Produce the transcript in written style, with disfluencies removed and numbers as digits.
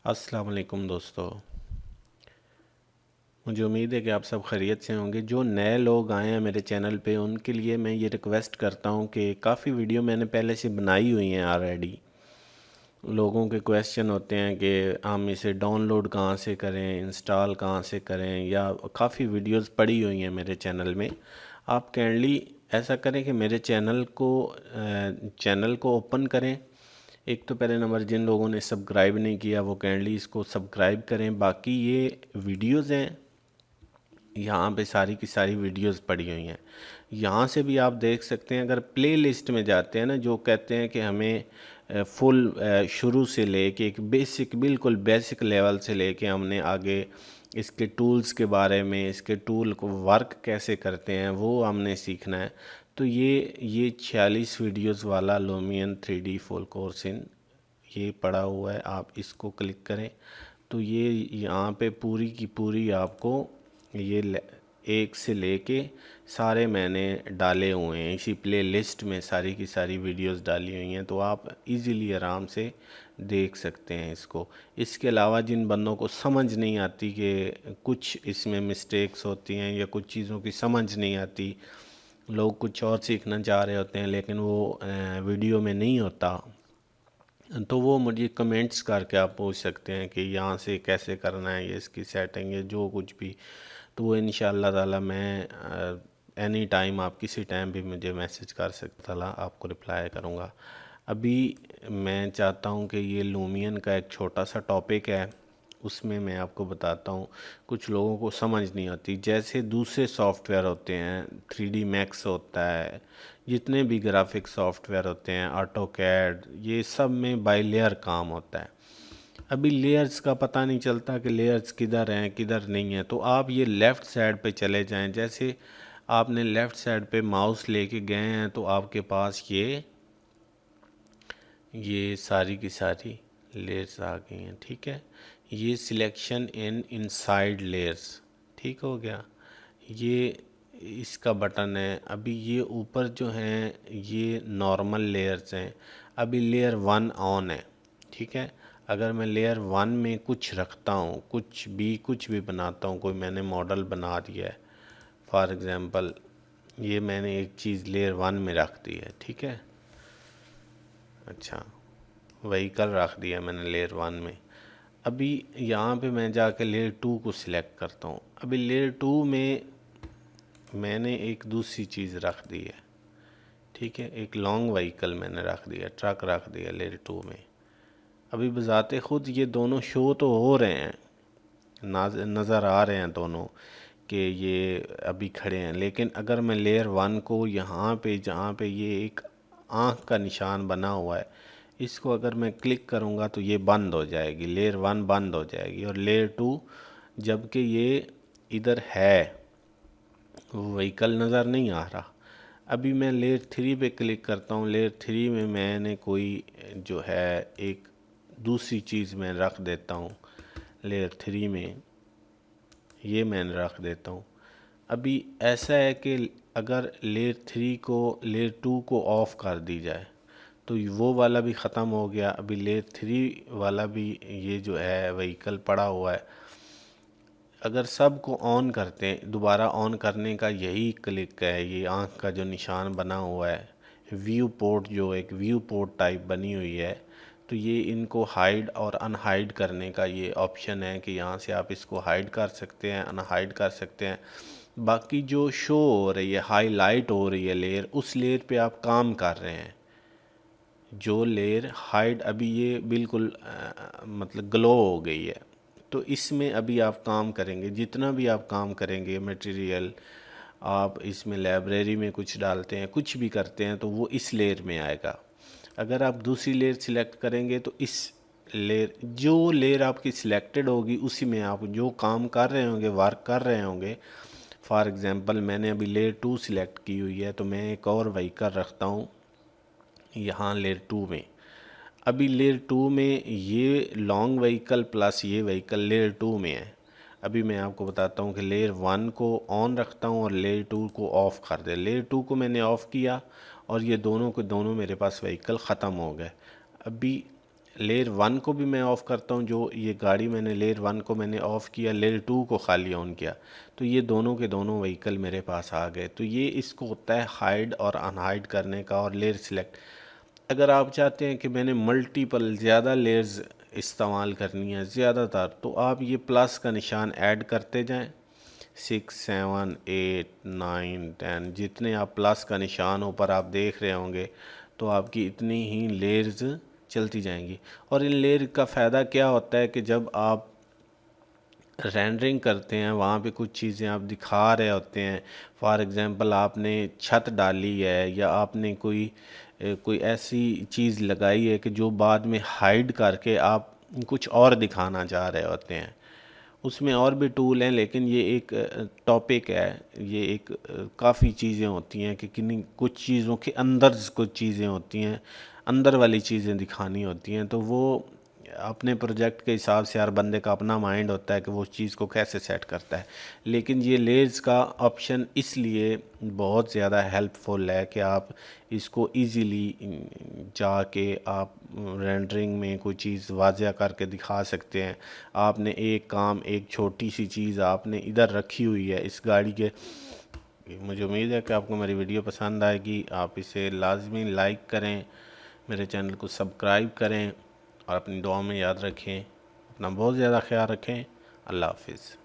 अस्सलाम वालेकुम दोस्तों। मुझे उम्मीद है कि आप सब खैरियत से होंगे। जो नए लोग आए हैं मेरे चैनल पे उनके लिए मैं ये रिक्वेस्ट करता हूँ कि काफ़ी वीडियो मैंने पहले से बनाई हुई हैं ऑलरेडी। लोगों के क्वेश्चन होते हैं कि हम इसे डाउनलोड कहाँ से करें, इंस्टॉल कहाँ से करें, या काफ़ी वीडियोस पड़ी हुई हैं मेरे चैनल में। आप काइंडली ऐसा करें कि मेरे चैनल को ओपन करें। एक तो पहले नंबर, जिन लोगों ने सब्सक्राइब नहीं किया वो काइंडली इसको सब्सक्राइब करें। बाकी ये वीडियोस हैं, यहाँ पे सारी की सारी वीडियोस पड़ी हुई हैं। यहाँ से भी आप देख सकते हैं। अगर प्ले लिस्ट में जाते हैं ना, जो कहते हैं कि हमें फुल शुरू से लेके एक बेसिक, बिल्कुल बेसिक लेवल से लेके हमने आगे इसके टूल्स के बारे में, इसके टूल को वर्क कैसे करते हैं वो हमने सीखना है। तो ये 46 वीडियोस वाला Lumion 3D full course in ये पड़ा हुआ है। आप इसको क्लिक करें तो ये यहाँ पे पूरी की पूरी आपको एक से लेके सारे मैंने डाले हुए हैं। इसी प्ले लिस्ट में सारी की सारी वीडियोस डाली हुई हैं, तो आप इजीली आराम से देख सकते हैं इसको। इसके अलावा जिन बंदों को समझ नहीं आती कि कुछ इसमें मिस्टेक्स होती हैं या कुछ चीज़ों की समझ नहीं आती, लोग कुछ और सीखना चाह रहे होते हैं लेकिन वो वीडियो में नहीं होता, तो वो मुझे कमेंट्स करके आप पूछ सकते हैं कि यहाँ से कैसे करना है, ये इसकी सेटिंग है जो कुछ भी। तो वो इंशाअल्लाह ताला मैं एनी टाइम, आप किसी टाइम भी मुझे मैसेज कर सकते, ताला आपको रिप्लाई करूँगा। अभी मैं चाहता हूँ कि ये लूमियन का एक छोटा सा टॉपिक है, उसमें मैं आपको बताता हूँ। कुछ लोगों को समझ नहीं आती, जैसे दूसरे सॉफ्टवेयर होते हैं, 3D मैक्स होता है, जितने भी ग्राफिक सॉफ्टवेयर होते हैं, ऑटो कैड, ये सब में बाई लेयर काम होता है। अभी लेयर्स का पता नहीं चलता कि लेयर्स किधर हैं किधर नहीं है। तो आप ये लेफ़्ट साइड पे चले जाएं। जैसे आपने लेफ़्ट साइड पे माउस लेके गए हैं तो आपके पास ये सारी की सारी लेयर्स आ गई हैं। ठीक है, ये सिलेक्शन इन इनसाइड लेयर्स ठीक हो गया। ये इसका बटन है। अभी ये ऊपर जो हैं ये नॉर्मल लेयर्स हैं। अभी लेयर 1 ऑन है। ठीक है, अगर मैं लेयर 1 में कुछ रखता हूँ, कुछ भी बनाता हूँ, कोई मैंने मॉडल बना दिया है, फॉर एग्ज़ाम्पल ये मैंने एक चीज़ लेयर 1 में रख दी है। ठीक है, अच्छा, व्हीकल रख दिया मैंने लेयर 1 में। अभी यहाँ पे मैं जाके लेयर 2 को सिलेक्ट करता हूँ। अभी लेयर 2 में मैंने एक दूसरी चीज़ रख दी है। ठीक है, एक लॉन्ग व्हीकल मैंने रख दिया, ट्रक रख दिया लेयर 2 में। अभी बजाते खुद ये दोनों शो तो हो रहे हैं, नज़र आ रहे हैं दोनों कि ये अभी खड़े हैं, लेकिन अगर मैं लेयर 1 को यहाँ पे, जहाँ पे ये एक आँख का निशान बना हुआ है, इसको अगर मैं क्लिक करूँगा तो ये बंद हो जाएगी, लेयर 1 बंद हो जाएगी। और लेयर 2 जबकि ये इधर है, व्हीकल नज़र नहीं आ रहा। अभी मैं लेयर 3 पे क्लिक करता हूँ। लेयर 3 में मैंने कोई जो है एक दूसरी चीज़ मैं रख देता हूँ। लेयर 3 में ये मैंने रख देता हूँ। अभी ऐसा है कि अगर लेयर 2 को ऑफ़ कर दी जाए तो वो वाला भी ख़त्म हो गया। अभी लेयर 3 वाला भी ये जो है व्हीकल पड़ा हुआ है। अगर सब को ऑन करते हैं, दोबारा ऑन करने का यही क्लिक है, ये आँख का जो निशान बना हुआ है, व्यू पोर्ट, जो एक व्यू पोर्ट टाइप बनी हुई है, तो ये इनको हाइड और अनहाइड करने का ये ऑप्शन है कि यहाँ से आप इसको हाइड कर सकते हैं, अनहाइड कर सकते हैं। बाकी जो शो हो रही है, हाईलाइट हो रही है लेयर, उस लेयर पे आप काम कर रहे हैं। जो लेयर हाइड, अभी ये बिल्कुल मतलब ग्लो हो गई है, तो इसमें अभी आप काम करेंगे। जितना भी आप काम करेंगे, मटेरियल आप इसमें लाइब्रेरी में कुछ डालते हैं, कुछ भी करते हैं, तो वो इस लेयर में आएगा। अगर आप दूसरी लेयर सिलेक्ट करेंगे तो इस लेयर, जो लेयर आपकी सिलेक्टेड होगी उसी में आप जो काम कर रहे होंगे, वर्क कर रहे होंगे। फॉर एग्ज़ाम्पल मैंने अभी लेयर 2 सिलेक्ट की हुई है, तो मैं एक और व्हीकल रखता हूँ यहाँ लेयर 2 में। अभी लेयर 2 में ये लॉन्ग व्हीकल प्लस ये व्हीकल लेयर 2 में है। अभी मैं आपको बताता हूँ कि लेयर 1 को ऑन रखता हूँ और लेयर 2 को ऑफ़ कर दे। लेयर 2 को मैंने ऑफ़ किया और ये दोनों के दोनों मेरे पास व्हीकल ख़त्म हो गए। अभी लेयर 1 को भी मैं ऑफ़ करता हूँ, जो ये गाड़ी मैंने लेयर 1 को मैंने ऑफ़ किया, लेयर 2 को खाली ऑन किया, तो ये दोनों के दोनों व्हीकल मेरे पास आ गए। तो ये इसको होता है हाइड और अनहाइड करने का और लेयर सिलेक्ट। अगर आप चाहते हैं कि मैंने मल्टीपल ज़्यादा लेयर्स इस्तेमाल करनी है ज़्यादातर, तो आप ये प्लस का निशान ऐड करते जाएं। 6 7 8 9 10 जितने आप प्लस का निशान ऊपर आप देख रहे होंगे, तो आपकी इतनी ही लेयर्स चलती जाएंगी। और इन लेयर का फ़ायदा क्या होता है कि जब आप रेंडरिंग करते हैं, वहाँ पे कुछ चीज़ें आप दिखा रहे होते हैं, फॉर एग्ज़ाम्पल आपने छत डाली है या आपने कोई ऐसी चीज़ लगाई है कि जो बाद में हाइड करके आप कुछ और दिखाना चाह रहे होते हैं। उसमें और भी टूल हैं, लेकिन ये एक टॉपिक है, ये एक काफ़ी चीज़ें होती हैं कि किन्हीं कुछ चीज़ों के अंदर कुछ चीज़ें होती हैं, अंदर वाली चीज़ें दिखानी होती हैं, तो वो अपने प्रोजेक्ट के हिसाब से हर बंदे का अपना माइंड होता है कि वो उस चीज़ को कैसे सेट करता है। लेकिन ये लेयर्स का ऑप्शन इसलिए बहुत ज़्यादा हेल्पफुल है कि आप इसको इजीली जाके आप रेंडरिंग में कोई चीज़ वाज़िया करके दिखा सकते हैं। आपने एक काम, एक छोटी सी चीज़ आपने इधर रखी हुई है इस गाड़ी के। मुझे उम्मीद है कि आपको मेरी वीडियो पसंद आएगी। आप इसे लाजमी लाइक करें, मेरे चैनल को सब्सक्राइब करें और अपनी दुआ में याद रखें। अपना बहुत ज़्यादा ख्याल रखें। अल्लाह हाफिज़।